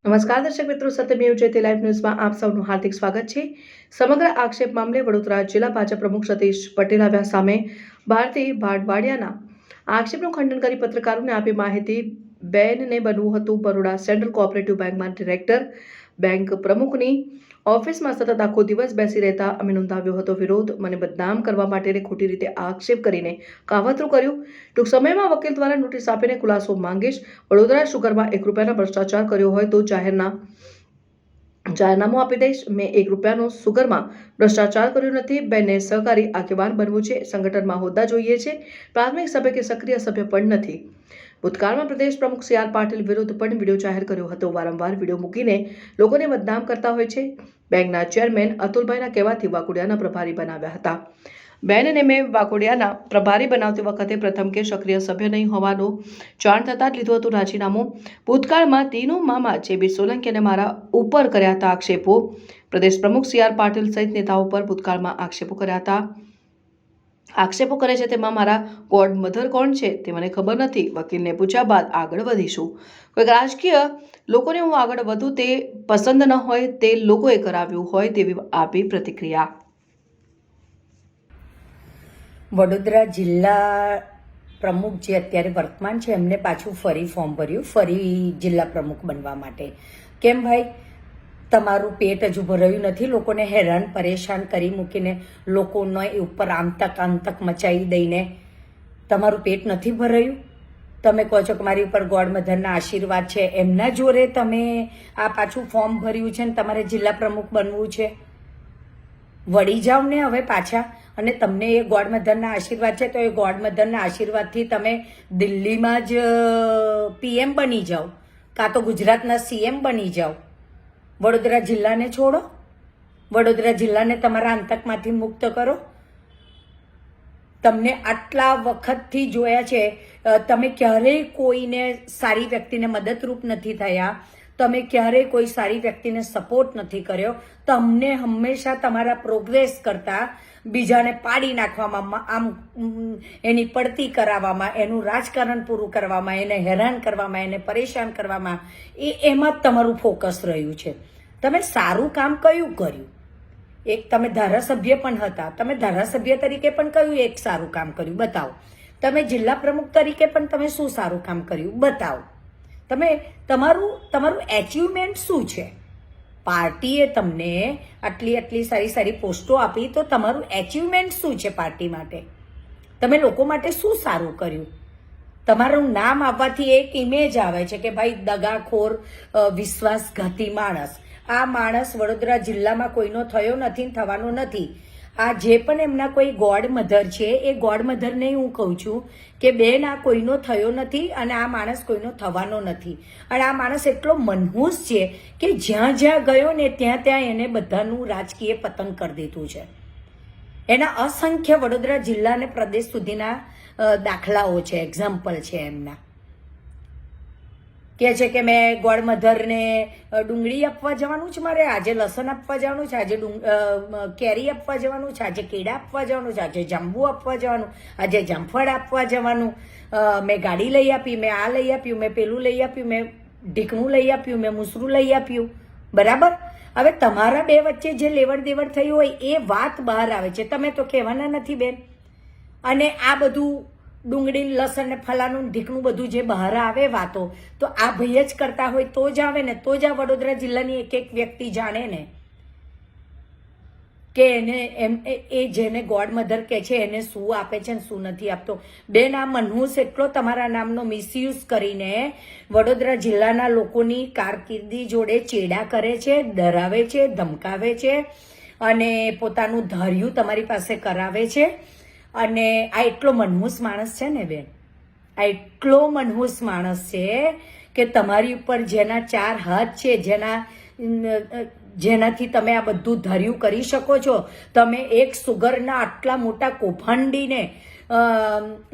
નમસ્કાર દર્શક મિત્રો, સત્યમેવ જયતે લાઈવ ન્યૂઝમાં આપ સૌનું હાર્દિક સ્વાગત છે। સમગ્ર આક્ષેપ મામલે વડોદરા જિલ્લા ભાજપ પ્રમુખ સતીશ પટેલ આવ્યા સામે ભારતી ભાડવાડિયાના આક્ષેપનું ખંડન કરી પત્રકારોને આપી માહિતી। બેનને બનવું હતું બરોડા સેન્ટ્રલ કોઓપરેટિવ બેંકમાં ડિરેક્ટર। બેંક પ્રમુખની ઓફિસમાં સતત આખો દિવસ બેસી રહેતા અમે નોંધાવ્યો હતો વિરોધ। મને બદનામ કરવા માટે ખોટી રીતે આક્ષેપ કરીને કાવતરું કર્યું। ટૂંક સમયમાં વકીલ દ્વારા નોટિસ આપીને ખુલાસો માંગીશ। વડોદરા શુગરમાં ₹1 ભ્રષ્ટાચાર કર્યો હોય તો જાહેરનામું આપી દઈશ। મેં ₹1 સુગરમાં ભ્રષ્ટાચાર કર્યો નથી। બેનને સહકારી આગેવાન બનવું છે, સંગઠનમાં હોદ્દા જોઈએ છે, પ્રાથમિક સભ્ય કે સક્રિય સભ્ય પણ નથી। ભૂતકાળમાં પ્રદેશ પ્રમુખ CR પાટીલ વિરુદ્ધ પણ વિડીયો જાહેર કર્યો હતો। વારંવાર વિડીયો મૂકીને લોકોને બદનામ કરતા હોય છે। બેંકના ચેરમેન અતુલભાઈના કહેવાથી વાકોડિયાના પ્રભારી બનાવ્યા હતા। બેનને મેં વાકોડિયાના પ્રભારી બનાવતી વખતે પ્રથમ કે સક્રિય સભ્ય નહીં હોવાનું જાણ થતાં જ લીધું હતું રાજીનામું। ભૂતકાળમાં તીનુ મામા JB સોલંકી અને મારા ઉપર કર્યા હતા આક્ષેપો। પ્રદેશ પ્રમુખ CR પાટીલ સહિત નેતાઓ પર ભૂતકાળમાં આક્ષેપો કર્યા હતા। આક્ષેપો કરે છે તેમાં મારા ગોડ મધર કોણ છે તે મને ખબર નથી। વકીલને પૂછ્યા બાદ આગળ વધીશું। કોઈ રાજકીય લોકોને હું આગળ વધું તે પસંદ ન હોય, તે લોકોએ કરાવ્યું હોય તેવી આપી પ્રતિક્રિયા। વડોદરા જિલ્લા પ્રમુખ જે અત્યારે વર્તમાન છે એમને પાછું ફરી ફોર્મ ભર્યું, ફરી જિલ્લા પ્રમુખ બનવા માટે। કેમ ભાઈ? તમારું પેટ હજુ ભરાયું નથી? લોકોને હેરાન પરેશાન કરી મૂકીને, લોકોને ઉપર આંતક મચાવી દઈને તમારું પેટ નથી ભરાયું? તમે કહો છો કે મારી ઉપર ગોડ મધરના આશીર્વાદ છે, એમના જોરે તમે આ પાછું ફોર્મ ભર્યું છે ને તમારે જિલ્લા પ્રમુખ બનવું છે? વળી જાઓ ને હવે પાછા। અને તમને એ ગોડ મધરના આશીર્વાદ છે તો એ ગોડ મધરના આશીર્વાદથી તમે દિલ્હીમાં જ PM બની જાઓ, કાં તો ગુજરાતના CM બની જાઓ। વડોદરા જિલ્લાને છોડો, વડોદરા જિલ્લાને તમારા આંતકમાંથી મુક્ત કરો। તમને આટલા વખતથી જોયા છે, તમે ક્યારેય કોઈને સારી વ્યક્તિને મદદરૂપ નથી થયા, તમે ક્યારેય કોઈ સારી વ્યક્તિને સપોર્ટ નથી કર્યો। તમને હંમેશા તમારા પ્રોગ્રેસ કરતા બીજાને પાડી નાખવામાં, આમ એની પડતી કરાવવામાં, એનું રાજકારણ પૂરું કરવામાં, એને હેરાન કરવામાં, એને પરેશાન કરવામાં, એમાં જ તમારું ફોકસ રહ્યું છે। તમે સારું કામ કયું કર્યું? એક તમે ધારાસભ્ય પણ હતા, તમે ધારાસભ્ય તરીકે પણ કયું એક સારું કામ કર્યું બતાવો। તમે જિલ્લા પ્રમુખ તરીકે પણ તમે શું સારું કામ કર્યું બતાવો। તમે તમારું એચિવમેન્ટ શું છે? પાર્ટીએ તમને આટલી સારી પોસ્ટો આપી તો તમારું એચિવમેન્ટ શું છે પાર્ટી માટે? તમે લોકો માટે શું સારું કર્યું? તમારું નામ આવવાથી એક ઇમેજ આવે છે કે ભાઈ દગાખોર, વિશ્વાસઘાતી માણસ। આ માણસ વડોદરા જિલ્લામાં કોઈનો થયો નથી, થવાનો નથી। આ જે પણ એમના કોઈ ગોડ મધર છે, એ ગોડ મધરને હું કહું છું કે બેન આ કોઈનો થયો નથી અને આ માણસ કોઈનો થવાનો નથી। અને આ માણસ એટલો મનહૂસ છે કે જ્યાં જ્યાં ગયો ને ત્યાં એને બધાનું રાજકીય પતન કરી દીધું છે। એના અસંખ્ય વડોદરા જિલ્લા અને પ્રદેશ સુધીના દાખલાઓ છે, એક્ઝામ્પલ છે એમના। કહે છે કે મેં ગોડ મધરને ડુંગળી આપવા જવાનું છે, મારે આજે લસણ આપવા જવાનું છે, આજે કેરી આપવા જવાનું છે, આજે કેળા આપવા જવાનું છે, આજે જાંબુ આપવા જવાનું, આજે જામફળ આપવા જવાનું, મેં ગાડી લઈ આપી, મેં આ લઈ આપ્યું, મેં પેલું લઈ આપ્યું, મેં ઢીકણું લઈ આપ્યું, મેં મુસરું લઈ આપ્યું, બરાબર? હવે તમારા બે વચ્ચે જે લેવડ દેવડ થઈ હોય એ વાત બહાર આવે છે, તમે તો કહેવાના નથી બેન। અને આ બધું ડુંગળી, લસણ ને ફલાનું ઢીકણું બધું જે બહાર આવે વાતો, તો આ ભાઈ જ કરતા હોય તો જ આવે ને, તો જ આ વડોદરા જિલ્લાની એક વ્યક્તિ જાણે ને કે એ જેને ગોડ મધર કહે છે એને શું આપે છે ને શું નથી આપતો। બેન, આ મનહૂસ એટલો તમારા નામનો મિસયુઝ કરીને વડોદરા જિલ્લાના લોકોની કારકિર્દી જોડે ચેડા કરે છે, ડરાવે છે, ધમકાવે છે અને પોતાનું ધાર્યું તમારી પાસે કરાવે છે। અને આ એટલો મનહૂસ માણસ છે ને બેન, આ એટલો મનહૂસ માણસ છે કે તમારી ઉપર જેના 4 હાથ છે, જેનાથી તમે આ બધું ધાર્યું કરી શકો છો, તમે એક સુગરના આટલા મોટા કૌભાંડીને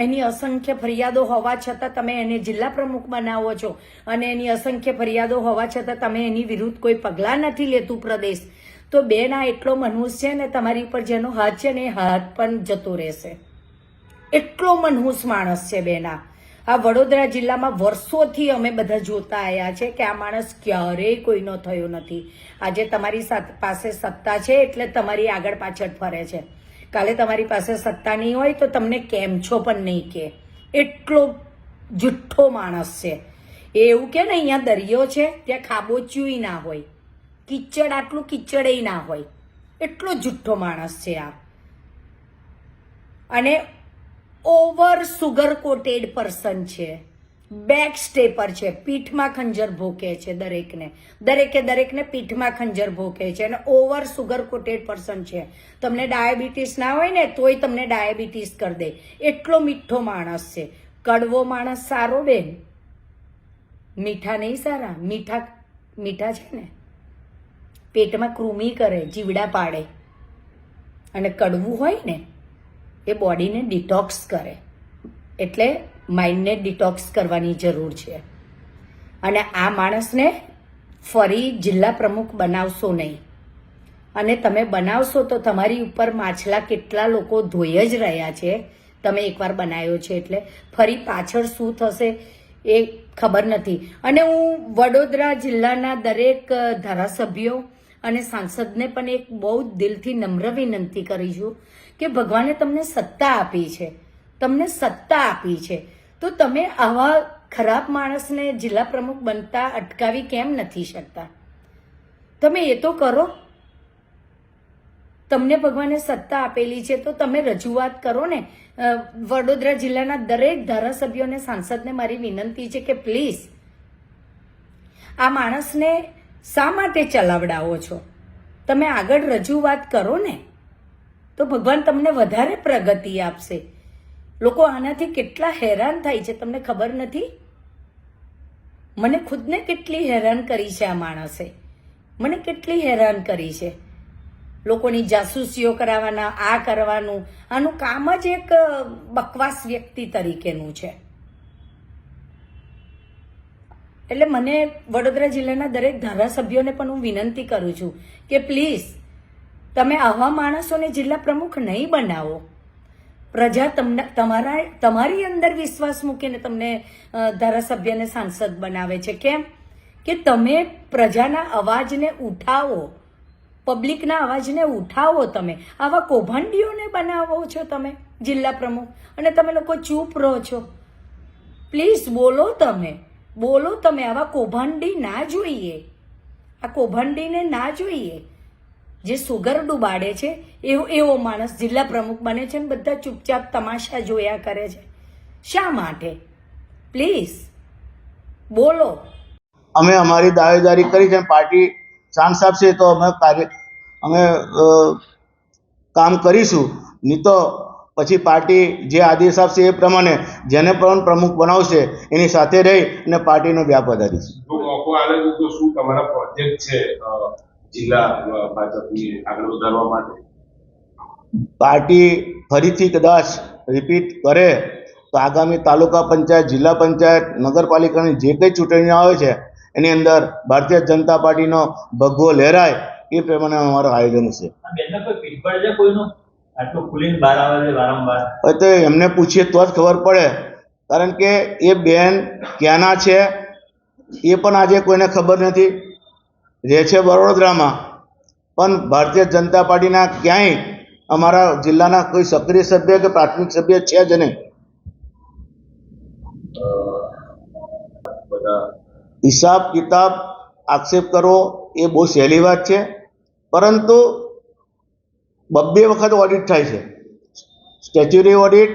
એની અસંખ્ય ફરિયાદો હોવા છતાં તમે એને જિલ્લા પ્રમુખ બનાવો છો અને એની અસંખ્ય ફરિયાદો હોવા છતાં તમે એની વિરુદ્ધ કોઈ પગલાં નથી લેતું પ્રદેશ। તો બેન, આ એટલો મનહૂસ છે ને, તમારી ઉપર જેનો હાથ છે ને એ હાથ પણ જતો રહેશે। એટલો મનહૂસ માણસ છે બેન આ। આ વડોદરા જિલ્લામાં વર્ષોથી અમે બધા જોતા આવ્યા છે કે આ માણસ ક્યારેય કોઈનો થયો નથી. આજે તમારી પાસે સત્તા છે એટલે તમારી આગળ પાછળ ફરે છે. કાલે તમારી પાસે સત્તા નહીં હોય તો તમને કેમ છો પણ નહીં કે. એટલો જુઠ્ઠો માણસ છે. એ એવું કે ને અહીંયા દરિયો છે ત્યાં ખાબોચિયું ના હોય, કિચડ આટલું કિચડે ના હોય. એટલો જુઠ્ઠો માણસ છે આ. અને ઓવર સુગર કોટેડ પર્સન છે, બેક સ્ટેપર છે, પીઠમાં ખંજર ભોકે છે દરેકને પીઠમાં ખંજર ભોકે છે અને ઓવર સુગર કોટેડ પર્સન છે. તમને ડાયાબિટીસ ના હોય ને તોય તમને ડાયાબિટીસ કરી દે. એટલો મીઠો માણસ છે. કડવો માણસ સારો બેન, મીઠા નહીં સારા. મીઠા છે ને પેટમાં કૃમિ કરે, જીવડા પાડે, અને કડવું હોય ને એ બોડીને ડિટોક્સ કરે. એટલે માઇન્ડને ડિટોક્સ કરવાની જરૂર છે. અને આ માણસને ફરી જિલ્લા પ્રમુખ બનાવશો નહીં. અને તમે બનાવશો તો તમારી ઉપર માછલા કેટલા લોકો ધોઈ જ રહ્યા છે. તમે એકવાર બનાવ્યો છે એટલે ફરી પાછળ શું થશે એ ખબર નથી. અને હું વડોદરા જિલ્લાના દરેક ધારાસભ્યો અને સાંસદને પણ એક બહુ દિલથી નમ્ર વિનંતી કરી છું કે ભગવાને તમને સત્તા આપી છે, તમને સત્તા આપી છે, તો તમે આવા ખરાબ માણસને જિલ્લા પ્રમુખ બનતા અટકાવી કેમ નથી શકતા? તમે એ તો કરો. તમને ભગવાને સત્તા આપેલી છે તો તમે રજૂઆત કરો ને. વડોદરા જિલ્લાના દરેક ધારાસભ્યોને સાંસદને મારી વિનંતી છે કે પ્લીઝ આ માણસને શા માટે ચલાવડાવો છો? તમે આગળ રજૂઆત કરો ને તો ભગવાન તમને વધારે પ્રગતિ આપશે. લોકો આનાથી કેટલા હેરાન થાય છે તમને ખબર નથી? મને ખુદને કેટલી હેરાન કરી છે આ માણસે. મને કેટલી હેરાન કરી છે. લોકોની જાસૂસીઓ કરાવવાના, આ કરવાનું, આનું કામ જ એક બકવાસ વ્યક્તિ તરીકેનું છે. એટલે મને વડોદરા જિલ્લાના દરેક ધારાસભ્યોને પણ હું વિનંતી કરું છું કે પ્લીઝ તમે આવા માણસોને જિલ્લા પ્રમુખ નહીં બનાવો. પ્રજા તમારી અંદર વિશ્વાસ મૂકીને તમને ધારાસભ્યને સાંસદ બનાવે છે. કેમ કે તમે પ્રજાના અવાજને ઉઠાવો, પબ્લિકના અવાજને ઉઠાવો. તમે આવા કૌભાંડીઓને બનાવો છો તમે જિલ્લા પ્રમુખ, અને તમે લોકો ચૂપ રહો છો. પ્લીઝ બોલો, તમે બોલો. તમે આવા કૌભાંડી ના જોઈએ. આ કૌભાંડીને ના જોઈએ. જે સુગર ડુબાડે છે એવો માણસ જિલ્લા પ્રમુખ બને છે ને બધા ચૂપચાપ તમાશા જોયા કરે છે. શા માટે? પ્લીઝ બોલો. અમે અમારી દાવેદારી કરી છે. પાર્ટી ચાન્સ આપશે તો અમે કામ કરીશું. નહીં તો પછી પાર્ટી જે આદેશ આપશે એ પ્રમાણે જેને પણ પ્રમુખ બનાવશે એની સાથે રહી અને પાર્ટીનો વ્યાપ વધારીશું. જો મોકો આવે તો શું તમારા પ્રોજેક્ટ છે જિલ્લા ભાજપની આગળ વધારવા માટે? પાર્ટી ફરીથી કદાચ રિપીટ કરે તો આગામી તાલુકા પંચાયત, જિલ્લા પંચાયત, નગરપાલિકાની જે કંઈ ચૂંટણીઓ આવે છે એની અંદર ભારતીય જનતા પાર્ટીનો ભગવો લહેરાય એ પ્રમાણે અમારું આયોજન છે. તો એમને પૂછીએ તો જ ખબર પડે, કારણ કે એ બેન ક્યાંના છે એ પણ આજે કોઈને ખબર નથી. રહે છે વડોદરામાં, પણ ભારતીય જનતા પાર્ટીના ક્યાંય અમારા જિલ્લાના કોઈ સક્રિય સભ્ય કે પ્રાથમિક સભ્ય છે જ નહીં. હિસાબ કિતાબ આક્ષેપ કરવો એ બહુ સહેલી વાત છે, પરંતુ 2 વખત ઓડિટ થાય છે, સ્ટેચ્યુટરી ઓડિટ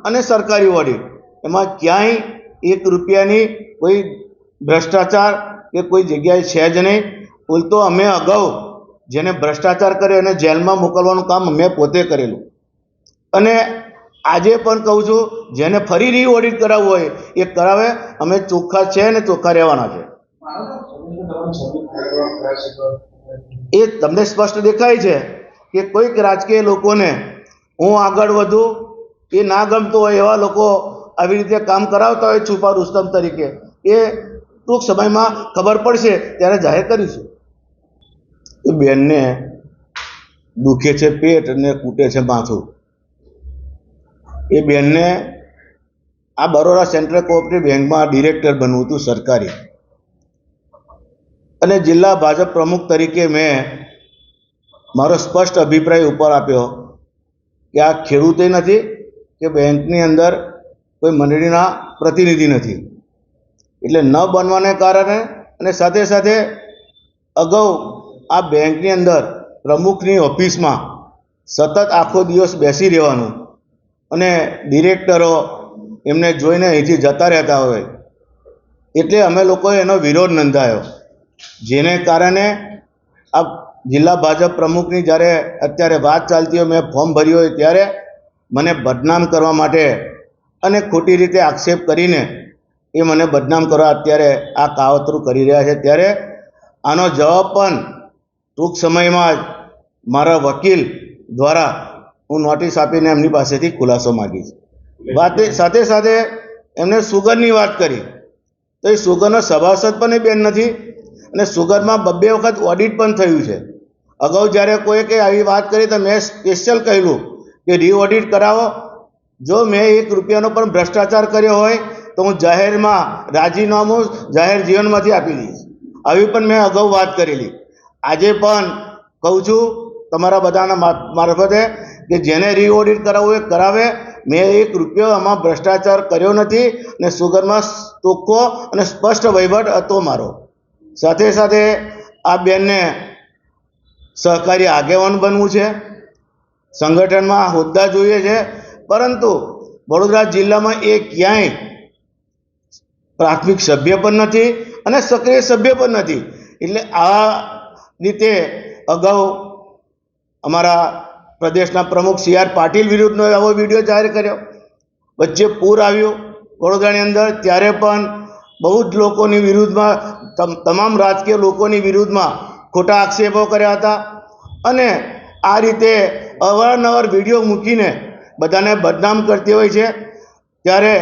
અને સરકારી ઓડિટ. એમાં ક્યાંય 1 રૂપિયાની કોઈ ભ્રષ્ટાચાર કે કોઈ જગ્યાએ છે જ નહીં. ઉલટો અમે અગાઉ જેને ભ્રષ્ટાચાર કરે એને જેલમાં મોકલવાનું કામ અમે પોતે કરેલું. અને આજે પણ કહું છું, જેને ફરી રી ઓડિટ કરાવવું હોય એ કરાવે. અમે ચોખ્ખા છે ને ચોખ્ખા રહેવાના છે. એ તમને સ્પષ્ટ દેખાય છે કે કોઈક રાજકીય લોકોને હું આગળ વધું એ ના ગમતો હોય એવા લોકો આવી રીતે કામ કરાવતા હોય છુપા રુસ્તમ તરીકે. એ ટૂંક સમયમાં ખબર પડશે ત્યારે જાહેર કરીશું. એ બેનને દુખે છે પેટ અને કૂટે છે માથું. એ બેનને આ બરોડા સેન્ટ્રલ કોઓપરેટિવ બેંકમાં ડિરેક્ટર બનવું હતું સરકારી, અને જિલ્લા ભાજપ પ્રમુખ તરીકે મેં મારો સ્પષ્ટ અભિપ્રાય ઉપર આપ્યો કે આ ખેડૂતે નથી કે બેંકની અંદર કોઈ મંડળીના પ્રતિનિધિ નથી, એટલે ન બનવાને કારણે અને સાથે સાથે અગાઉ આ બેંકની અંદર પ્રમુખની ઓફિસમાં સતત આખો દિવસ બેસી રહેવાનું અને ડિરેક્ટરો એમને જોઈને અહીંથી જતા રહેતા હોય, એટલે અમે લોકોએ એનો વિરોધ નોંધાયો, જેને કારણે આ જિલ્લા ભાજપ પ્રમુખની જ્યારે અત્યારે વાત ચાલતી હોય, મેં ફોર્મ ભર્યું હોય ત્યારે મને બદનામ કરવા માટે અને ખોટી રીતે આક્ષેપ કરીને એ મને બદનામ કરવા અત્યારે આ કાવતરું કરી રહ્યા છે. ત્યારે આનો જવાબ પણ ટૂંક સમયમાં જ મારા વકીલ દ્વારા હું નોટિસ આપીને એમની પાસેથી ખુલાસો માગીશ. સાથે સાથે એમને સુગરની વાત કરી, તો એ સુગરનો સભાસદ પણ એ બેન નથી, અને સુગરમાં 2 વખત ઓડિટ પણ થયું છે. અગાઉ જ્યારે કોઈ કે આવી વાત કરી તો મેં સ્પેશિયલ કહેલું કે રીઓડિટ કરાવો, જો મેં 1 રૂપિયાનો પણ ભ્રષ્ટાચાર કર્યો હોય તો હું જાહેરમાં રાજીનામું જાહેર જીવનમાંથી આપી દઈશ. આવી પણ મેં અગાઉ વાત કરેલી. આજે પણ કહું છું તમારા બધાના મારફતે કે જેને રીઓડિટ કરાવવું એ કરાવે. મેં 1 રૂપિયો આમાં ભ્રષ્ટાચાર કર્યો નથી, અને સુગરમાં ચોખ્ખો અને સ્પષ્ટ વહીવટ હતો મારો. સાથે સાથે આ બેનને સહકારી આગેવાન બનવું છે, સંગઠનમાં હોદ્દા જોઈએ છે, પરંતુ વડોદરા જિલ્લામાં એ ક્યાંય પ્રાથમિક સભ્ય પણ નથી અને સક્રિય સભ્ય પણ નથી. એટલે આ રીતે અગાઉ અમારા પ્રદેશના પ્રમુખ CR પાટીલ વિરુદ્ધનો આવો વિડીયો જાહેર કર્યો. વચ્ચે પૂર આવ્યું વડોદરાની અંદર, ત્યારે પણ બહુ જ લોકોની વિરુદ્ધમાં, તમામ રાજકીય લોકોની વિરુદ્ધમાં ખોટા આક્ષેપો કર્યા હતા, અને આ રીતે અવારનવાર વિડીયો મૂકીને બધાને બદનામ કરતી હોય છે. ત્યારે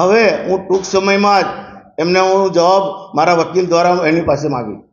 હવે હું ટૂંક સમયમાં જ એમને હું જવાબ મારા વકીલ દ્વારા એની પાસે માગીશ.